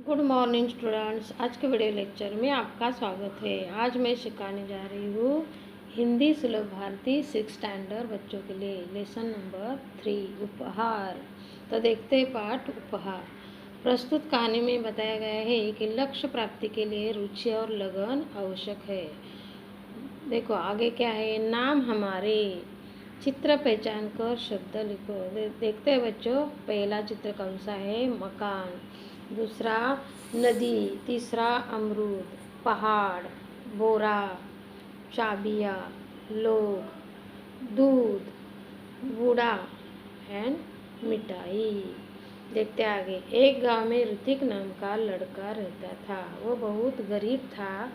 Good morning students. आज के video lecture में आपका स्वागत है। आज मैं सिखाने जा रही हूँ हिंदी सुलभ भारती 6 स्टैंडर्ड बच्चों के लिए लेसन नंबर 3 उपहार। तो देखते हैं पाठ उपहार। प्रस्तुत कहानी में बताया गया है कि लक्ष्य प्राप्ति के लिए रुचि और लगन आवश्यक है। देखो आगे क्या है। नाम हमारे, चित्र पहचान कर शब्द लिखो। देखते हैं बच्चों, पहला चित्र कौन सा है? मकान, दूसरा नदी, तीसरा अमरूद, पहाड़, बोरा, चाबियाँ, लोग, दूध, बूढ़ा एंड मिठाई। देखते आगे। एक गांव में ऋतिक नाम का लड़का रहता था। वो बहुत गरीब था।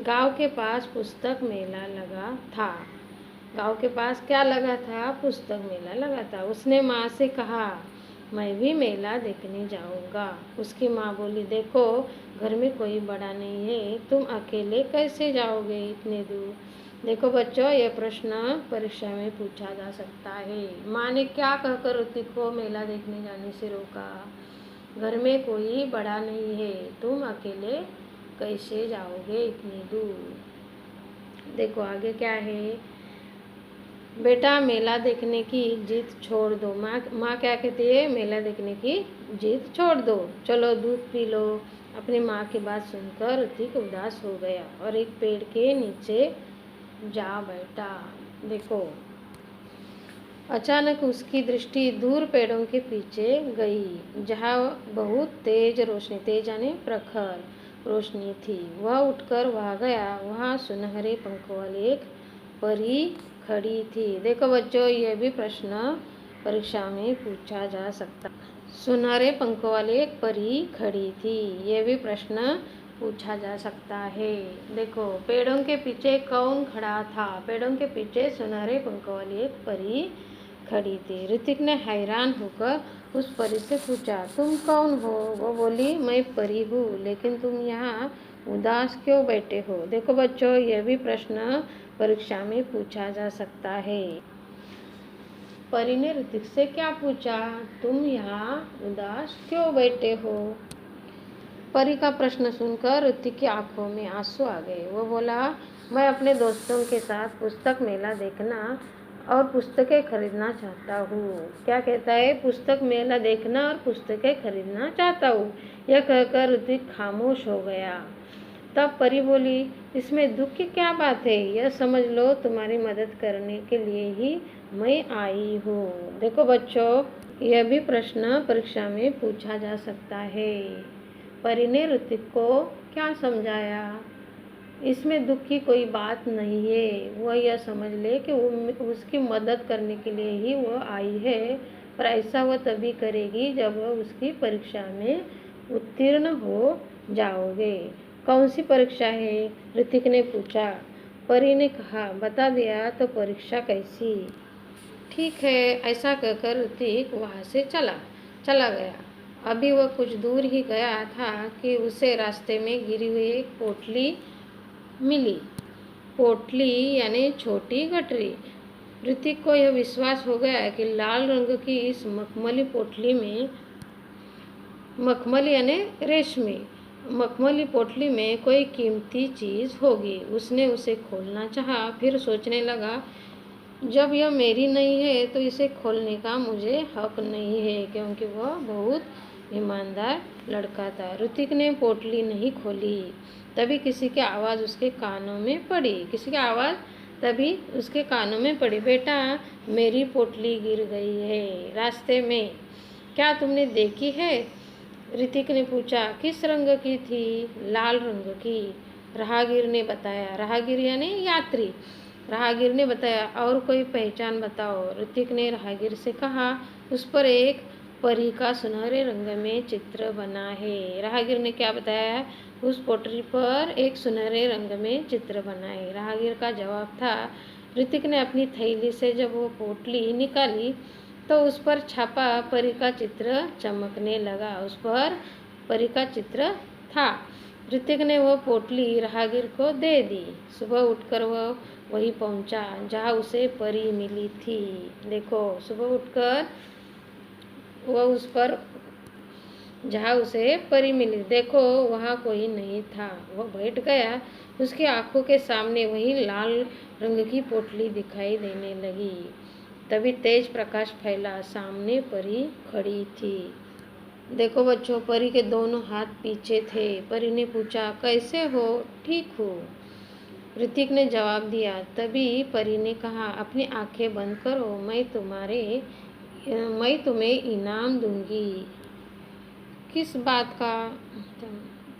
गांव के पास पुस्तक मेला लगा था। गांव के पास क्या लगा था? पुस्तक मेला लगा था। उसने माँ से कहा, मैं भी मेला देखने जाऊंगा। उसकी माँ बोली, देखो घर में कोई बड़ा नहीं है, तुम अकेले कैसे जाओगे इतने दूर? देखो बच्चों, यह प्रश्न परीक्षा में पूछा जा सकता है। माँ ने क्या कहकर ऋतिक को मेला देखने जाने से रोका? घर में कोई बड़ा नहीं है, तुम अकेले कैसे जाओगे इतनी दूर? देखो आगे क्या है। बेटा मेला देखने की जिद छोड़ दो। माँ क्या कहती है? मेला देखने की जिद छोड़ दो, चलो दूध पी लो। अपनी माँ की बात सुनकर ऋतिक उदास हो गया और एक पेड़ के नीचे जा बैठा। देखो अचानक उसकी दृष्टि दूर पेड़ों के पीछे गई, जहाँ बहुत तेज रोशनी, तेज यानी प्रखर रोशनी थी। वह उठकर वहाँ गया। वहाँ सुनहरे पंखों वाली एक परी खड़ी थी। देखो बच्चों, यह भी प्रश्न परीक्षा में पूछा जा सकता। सुनहरे पंखों वाली एक परी खड़ी थी, यह भी प्रश्न पूछा जा सकता है। देखो पेड़ों के पीछे कौन खड़ा था? पेड़ों के पीछे सुनहरे पंखों वाली एक परी खड़ी थी। ऋतिक ने हैरान होकर उस परी से पूछा, तुम कौन हो? वो बोली, मैं परी हूँ, लेकिन तुम यहाँ उदास क्यों बैठे हो? देखो बच्चों, यह भी प्रश्न परीक्षा में पूछा जा सकता है। परी ने ऋतिक से क्या पूछा? तुम यहाँ उदास क्यों बैठे हो? परी का प्रश्न सुनकर ऋतिक की आंखों में आंसू आ गए। वो बोला, मैं अपने दोस्तों के साथ पुस्तक मेला देखना और पुस्तकें खरीदना चाहता हूँ। क्या कहता है? पुस्तक मेला देखना और पुस्तकें खरीदना चाहता हूँ। यह कहकर ऋतिक खामोश हो गया। तब परी बोली, इसमें दुख की क्या बात है? यह समझ लो, तुम्हारी मदद करने के लिए ही मैं आई हूँ। देखो बच्चों, यह भी प्रश्न परीक्षा में पूछा जा सकता है। परी ने ऋतिक को क्या समझाया? इसमें दुख की कोई बात नहीं है। वह यह समझ ले कि उसकी मदद करने के लिए ही वह आई है, पर ऐसा वह तभी करेगी जब वह उसकी परीक्षा में उत्तीर्ण हो जाओगे। कौन सी परीक्षा है? ऋतिक ने पूछा। परी ने कहा, बता दिया तो परीक्षा कैसी? ठीक है, ऐसा कहकर ऋतिक वहाँ से चला गया। अभी वह कुछ दूर ही गया था कि उसे रास्ते में गिरी हुई एक पोटली मिली। पोटली यानी छोटी गठरी। ऋतिक को यह विश्वास हो गया कि लाल रंग की इस मखमली पोटली में, मखमली यानी रेशमी, मखमली पोटली में कोई कीमती चीज़ होगी। उसने उसे खोलना चाहा, फिर सोचने लगा, जब यह मेरी नहीं है तो इसे खोलने का मुझे हक नहीं है, क्योंकि वह बहुत ईमानदार लड़का था। ऋतिक ने पोटली नहीं खोली। तभी किसी की आवाज़ उसके कानों में पड़ी। किसी की आवाज़ तभी उसके कानों में पड़ी, बेटा मेरी पोटली गिर गई है रास्ते में, क्या तुमने देखी है? ऋतिक ने पूछा। किस रंग की थी? लाल रंग की, राहगीर ने बताया। राहगीर यानी यात्री। राहगीर ने बताया। और कोई पहचान बताओ। ऋतिक ने राहगीर से कहा, उस पर एक परी का सुनहरे रंग में चित्र बना है। राहगीर ने क्या बताया? उस पोटली पर एक सुनहरे रंग में चित्र बना है। राहगीर का जवाब था। ऋतिक ने अपनी थैली से जब वो पोटली निकाली तो उस पर छापा परी का चित्र चमकने लगा। उस पर परी का चित्र था। ऋतिक ने वह पोटली राहगीर को दे दी। सुबह उठकर वह वहीं पहुंचा जहाँ उसे परी मिली थी। देखो सुबह उठकर वह उस पर जहाँ उसे परी मिली। देखो वहाँ कोई नहीं था। वह बैठ गया। उसकी आंखों के सामने वही लाल रंग की पोटली दिखाई देने लगी। तभी तेज प्रकाश फैला। सामने परी खड़ी थी। देखो बच्चों, परी के दोनों हाथ पीछे थे। परी ने पूछा, कैसे हो? ठीक हो, ऋतिक ने जवाब दिया। तभी परी ने कहा, अपनी आंखें बंद करो, मैं तुम्हें इनाम दूंगी। किस बात का?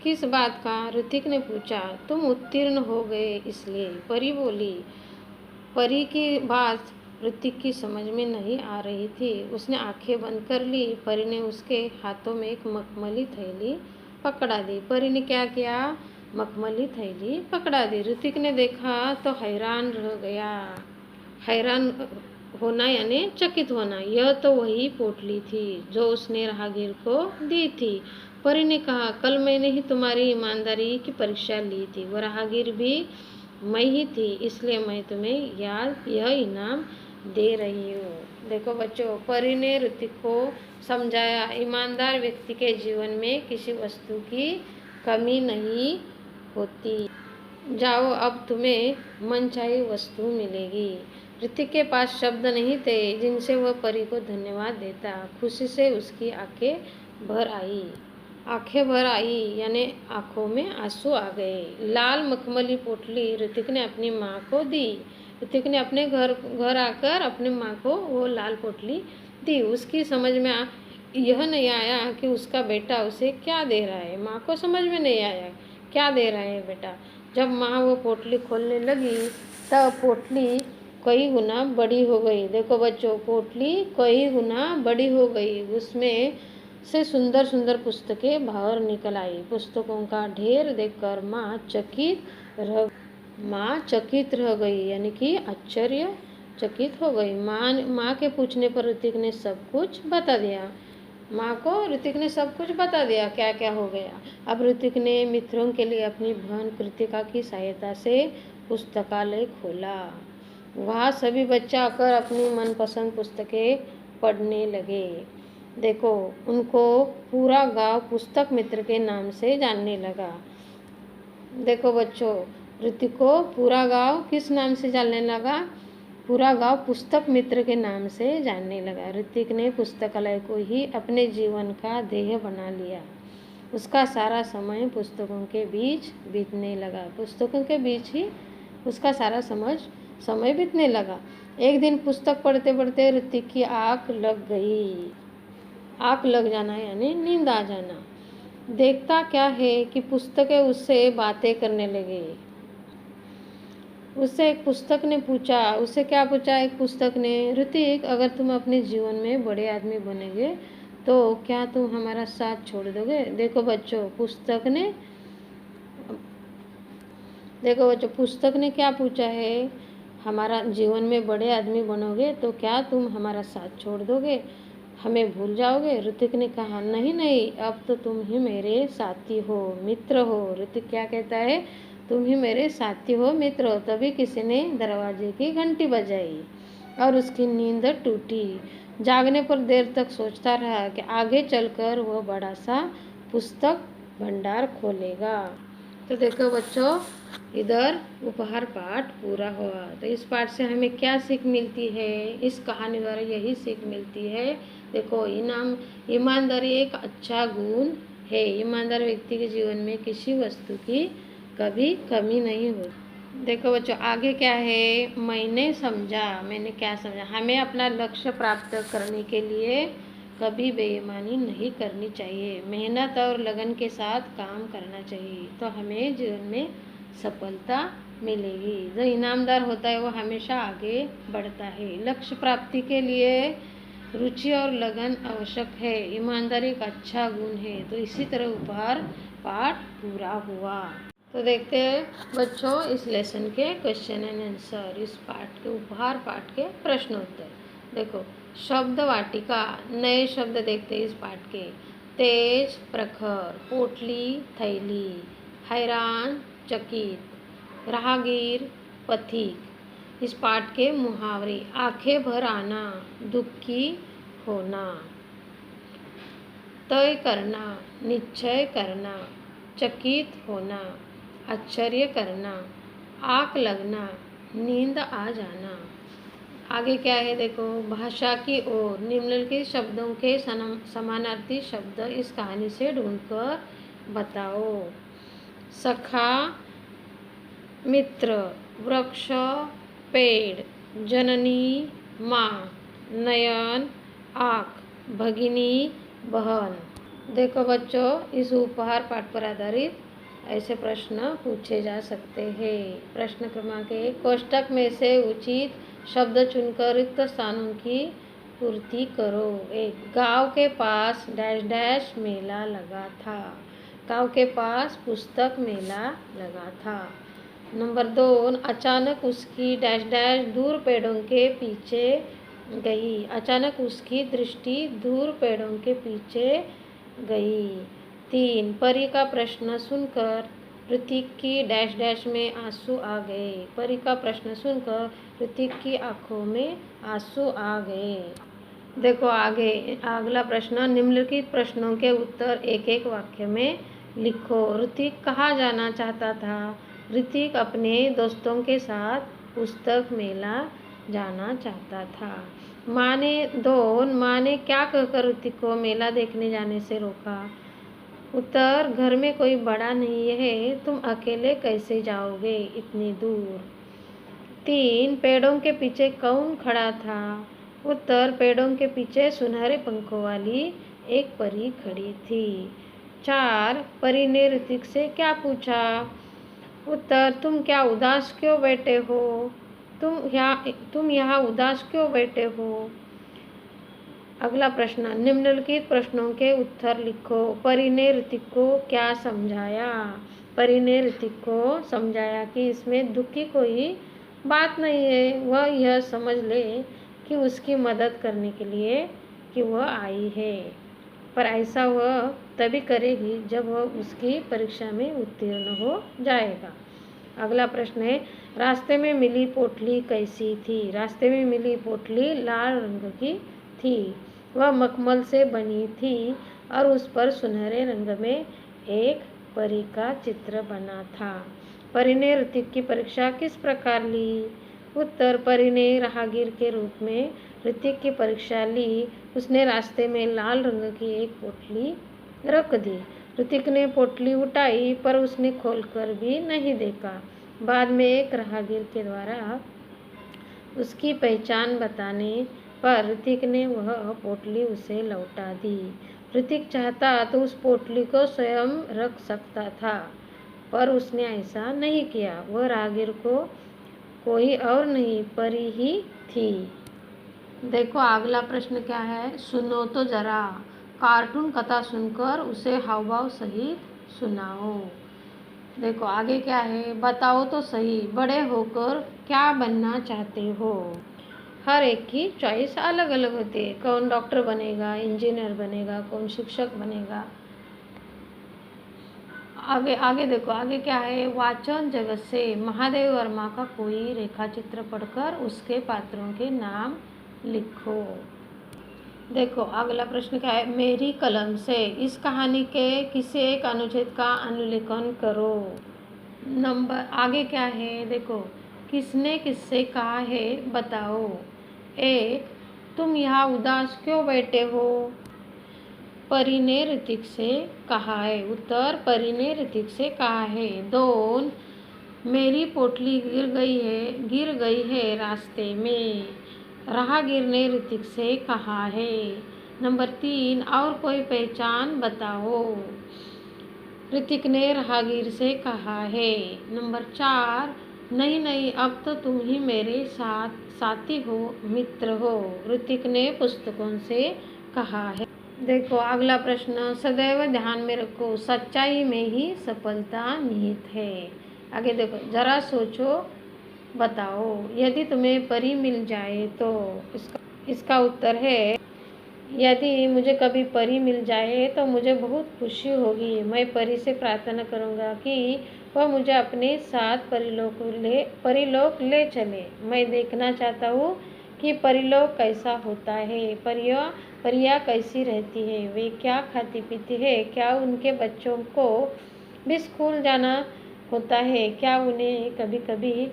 किस बात का? ऋतिक ने पूछा। तुम उत्तीर्ण हो गए इसलिए, परी बोली। परी की बात ऋतिक की समझ में नहीं आ रही थी। उसने आंखें बंद कर ली। परी ने उसके हाथों में एक मखमली थैली पकड़ा दी। परी ने क्या किया? मखमली थैली पकड़ा दी। ऋतिक ने देखा तो हैरान रह गया। हैरान होना यानी चकित होना। यह तो वही पोटली थी जो उसने राहगीर को दी थी। परी ने कहा, कल मैंने ही तुम्हारी ईमानदारी की परीक्षा ली थी। वह राहगीर भी मैं ही थी, इसलिए मैं तुम्हें यह इनाम दे रही हूँ। देखो बच्चों, परी ने ऋतिक को समझाया, ईमानदार व्यक्ति के जीवन में किसी वस्तु की कमी नहीं होती। जाओ, अब तुम्हें मनचाही वस्तु मिलेगी। ऋतिक के पास शब्द नहीं थे जिनसे वह परी को धन्यवाद देता। खुशी से उसकी आंखें भर आई यानी आंखों में आंसू आ गए। लाल मखमली पोटली ऋतिक ने अपनी माँ को दी। ऋतिक ने अपने घर आकर अपनी माँ को वो लाल पोटली दी। उसकी समझ में यह नहीं आया कि उसका बेटा उसे क्या दे रहा है। माँ को समझ में नहीं आया क्या दे रहा है बेटा। जब माँ वो पोटली खोलने लगी तब पोटली कई गुना बड़ी हो गई। देखो बच्चों, पोटली कई गुना बड़ी हो गई। उसमें से सुंदर सुंदर पुस्तकें बाहर निकल आई। पुस्तकों का ढेर देखकर माँ चकित रह गई यानी कि आश्चर्यचकित हो गई। माँ के पूछने पर ऋतिक ने सब कुछ बता दिया। माँ को ऋतिक ने सब कुछ बता दिया क्या क्या हो गया। अब ऋतिक ने मित्रों के लिए अपनी बहन कृतिका की सहायता से पुस्तकालय खोला। वहाँ सभी बच्चे आकर अपनी मनपसंद पुस्तकें पढ़ने लगे। देखो, उनको पूरा गांव पुस्तक मित्र के नाम से जानने लगा। देखो बच्चों, ऋतिक को पूरा गांव किस नाम से जानने लगा? पूरा गांव पुस्तक मित्र के नाम से जानने लगा। ऋतिक ने पुस्तकालय को ही अपने जीवन का ध्येय बना लिया। उसका सारा समय पुस्तकों के बीच बीतने लगा। पुस्तकों के बीच ही उसका सारा समय बीतने लगा। एक दिन पुस्तक पढ़ते पढ़ते ऋतिक की आँख लग गई। आँख लग जाना यानी नींद आ जाना। देखता क्या है कि पुस्तकें उससे बातें करने लगे। उससे एक पुस्तक ने पूछा। उससे क्या पूछा? एक पुस्तक ने, ऋतिक, अगर तुम अपने जीवन में बड़े आदमी बनेंगे तो क्या तुम हमारा साथ छोड़ दोगे? देखो बच्चों, पुस्तक ने क्या पूछा है? हमारा जीवन में बड़े आदमी बनोगे तो क्या तुम हमारा साथ छोड़ दोगे, हमें भूल जाओगे? ऋतिक ने कहा, नहीं नहीं, अब तो तुम ही मेरे साथी हो, मित्र हो। ऋतिक क्या कहता है? तुम ही मेरे साथी हो, मित्र हो। तभी किसी ने दरवाजे की घंटी बजाई और उसकी नींद टूटी। जागने पर देर तक सोचता रहा कि आगे चलकर वह बड़ा सा पुस्तक भंडार खोलेगा। तो देखो बच्चों, इधर उपहार पाठ पूरा हुआ। तो इस पाठ से हमें क्या सीख मिलती है? इस कहानी द्वारा यही सीख मिलती है, देखो, ईमानदारी एक अच्छा गुण है। ईमानदार व्यक्ति के जीवन में किसी वस्तु की कभी कमी नहीं होती। देखो बच्चों, आगे क्या है? मैंने क्या समझा? हमें अपना लक्ष्य प्राप्त करने के लिए कभी बेईमानी नहीं करनी चाहिए। मेहनत और लगन के साथ काम करना चाहिए तो हमें जीवन में सफलता मिलेगी। जो ईमानदार होता है वो हमेशा आगे बढ़ता है। लक्ष्य प्राप्ति के लिए रुचि और लगन आवश्यक है। ईमानदारी एक अच्छा गुण है। तो इसी तरह उपहार पाठ पूरा हुआ। तो देखते हैं बच्चों इस लेसन के क्वेश्चन एंड आंसर। इस पाठ के उपहार पाठ के प्रश्नोत्तर। देखो, शब्द वाटिका, नए शब्द देखते हैं इस पाठ के। तेज, प्रखर, पोटली, थैली, हैरान, चकित, राहगीर, पथिक। इस पाठ के मुहावरे, आंखें भर आना, दुखी होना। तय करना, निश्चय करना, चकित होना, आश्चर्य करना, आग लगना, नींद आ जाना। आगे क्या है देखो, भाषा की ओर। निम्नलिखित शब्दों के समानार्थी शब्द इस कहानी से ढूंढकर बताओ। सखा, मित्र, वृक्ष, पेड़, जननी, माँ, नयन, आँख, भगिनी, बहन। देखो बच्चों, इस उपहार पाठ पर आधारित ऐसे प्रश्न पूछे जा सकते हैं। प्रश्न क्रमांक 1, कोष्ठक में से उचित शब्द चुनकर रिक्त स्थानों की पूर्ति करो। 1, गांव के पास डैश डैश मेला लगा था। गांव के पास पुस्तक मेला लगा था। नंबर 2, अचानक उसकी डैश डैश दूर पेड़ों के पीछे गई। अचानक उसकी दृष्टि दूर पेड़ों के पीछे गई। 3, परी का प्रश्न सुनकर ऋतिक की डैश डैश में आंसू आ गए। परी का प्रश्न सुनकर ऋतिक की आंखों में आंसू आ गए। देखो आगे अगला प्रश्न, निम्नलिखित प्रश्नों के उत्तर एक एक वाक्य में लिखो। ऋतिक कहाँ जाना चाहता था? ऋतिक अपने दोस्तों के साथ पुस्तक मेला जाना चाहता था। माँ ने क्या कहकर ऋतिक को मेला देखने जाने से रोका? उत्तर, घर में कोई बड़ा नहीं है, तुम अकेले कैसे जाओगे इतनी दूर। 3, पेड़ों के पीछे कौन खड़ा था? उत्तर, पेड़ों के पीछे सुनहरे पंखों वाली एक परी खड़ी थी। 4, परी ने ऋतिक से क्या पूछा? उत्तर, तुम क्या उदास क्यों बैठे हो? तुम यहाँ उदास क्यों बैठे हो? अगला प्रश्न, निम्नलिखित प्रश्नों के उत्तर लिखो। परी ने ऋतिक को क्या समझाया? परी ने ऋतिक को समझाया कि इसमें दुख की कोई बात नहीं है, वह यह समझ ले कि उसकी मदद करने के लिए कि वह आई है, पर ऐसा वह तभी करेगी जब वह उसकी परीक्षा में उत्तीर्ण हो जाएगा। अगला प्रश्न है, रास्ते में मिली पोटली कैसी थी? रास्ते में मिली पोटली लाल रंग की थी। वह मखमल से बनी थी और उस पर सुनहरे रंग में एक परी का चित्र बना था। परी ने ऋतिक की परीक्षा किस प्रकार ली? उत्तर, परी ने राहगीर के रूप में ऋतिक की परीक्षा ली। उसने रास्ते में लाल रंग की एक पोटली रख दी। ऋतिक ने पोटली उठाई पर उसने खोलकर भी नहीं देखा। बाद में एक राहगीर के द्वारा उसकी पहचान बताने पर ऋतिक ने वह पोटली उसे लौटा दी। ऋतिक चाहता तो उस पोटली को स्वयं रख सकता था, पर उसने ऐसा नहीं किया। वह राहगीर को कोई और नहीं, परी ही थी। देखो अगला प्रश्न क्या है, सुनो तो जरा। कार्टून कथा सुनकर उसे हावभाव सहित सुनाओ। देखो आगे क्या है, बताओ तो सही, बड़े होकर क्या बनना चाहते हो? हर एक की चॉइस अलग अलग होती है। कौन डॉक्टर बनेगा, इंजीनियर बनेगा, कौन शिक्षक बनेगा। आगे देखो आगे क्या है, वाचन जगत से महादेव वर्मा का कोई रेखाचित्र पढ़कर उसके पात्रों के नाम लिखो। देखो अगला प्रश्न क्या है, मेरी कलम से इस कहानी के किसी एक अनुच्छेद का अनुलेखन करो। आगे क्या है देखो, किसने किससे कहा है बताओ। 1, तुम यहाँ उदास क्यों बैठे हो? परी ने ऋतिक से कहा है। उत्तर, परी ने ऋतिक से कहा है। 2, मेरी पोटली गिर गई है रास्ते में। राहगीर ने ऋतिक से कहा है। नंबर 3, और कोई पहचान बताओ। ऋतिक ने राहगीर से कहा है। नंबर 4, नहीं, अब तो तुम ही मेरे साथी हो, मित्र हो, ऋतिक ने पुस्तकों से कहा है। देखो अगला प्रश्न, सदैव ध्यान में रखो, सच्चाई में ही सफलता निहित है। आगे देखो, जरा सोचो बताओ, यदि तुम्हें परी मिल जाए तो। इसका उत्तर है, यदि मुझे कभी परी मिल जाए तो मुझे बहुत खुशी होगी। मैं परी से प्रार्थना करूंगा कि वह मुझे अपने साथ परीलोक ले चले। मैं देखना चाहता हूँ कि परिलोक कैसा होता है, परियां कैसी रहती है, वे क्या खाती पीती है, क्या उनके बच्चों को भी स्कूल जाना होता है, क्या उन्हें कभी कभी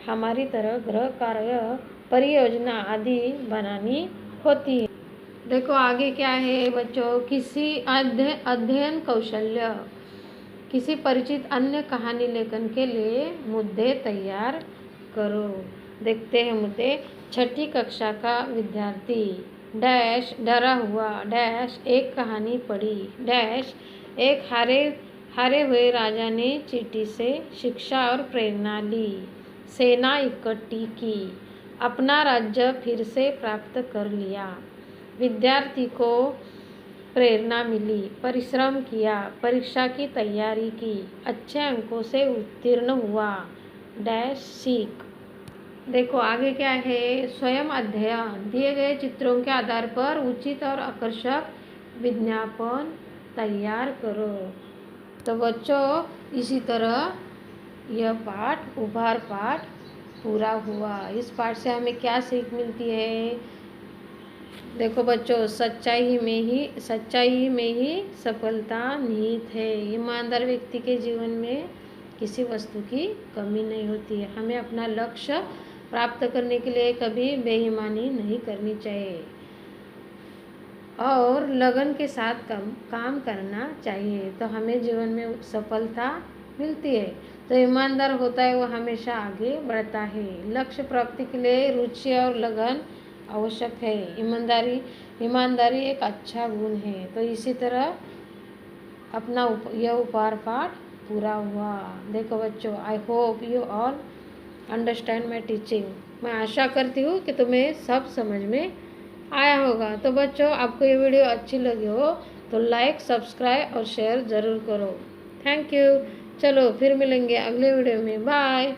हमारी तरह गृह कार्य परियोजना आदि बनानी होती है। देखो आगे क्या है बच्चों, किसी अध्ययन कौशल्य, किसी परिचित अन्य कहानी लेखन के लिए मुद्दे तैयार करो। देखते हैं मुद्दे। छठी कक्षा का विद्यार्थी डैश डरा हुआ डैश एक कहानी पढ़ी डैश एक हारे हुए राजा ने चींटी से शिक्षा और प्रेरणा ली, सेना इकट्ठी की, अपना राज्य फिर से प्राप्त कर लिया, विद्यार्थी को प्रेरणा मिली, परिश्रम किया, परीक्षा की तैयारी की, अच्छे अंकों से उत्तीर्ण हुआ, डैश सीख। देखो आगे क्या है, स्वयं अध्ययन, दिए गए चित्रों के आधार पर उचित और आकर्षक विज्ञापन तैयार करो। तो बच्चों इसी तरह यह पाठ उपहार पाठ पूरा हुआ। इस पाठ से हमें क्या सीख मिलती है? देखो बच्चों, सच्चाई में ही सफलता निहित है। ईमानदार व्यक्ति के जीवन में किसी वस्तु की कमी नहीं होती है। हमें अपना लक्ष्य प्राप्त करने के लिए कभी बेईमानी नहीं करनी चाहिए और लगन के साथ काम करना चाहिए, तो हमें जीवन में सफलता मिलती है। तो ईमानदार होता है वो हमेशा आगे बढ़ता है। लक्ष्य प्राप्ति के लिए रुचि और लगन आवश्यक है। ईमानदारी एक अच्छा गुण है। तो इसी तरह अपना यह उपहार पाठ पूरा हुआ। देखो बच्चों, I hope you all understand my teaching. मैं आशा करती हूँ कि तुम्हें सब समझ में आया होगा। तो बच्चों, आपको ये वीडियो अच्छी लगी हो तो लाइक, सब्सक्राइब और शेयर ज़रूर करो। Thank you. चलो फिर मिलेंगे अगले वीडियो में। बाय।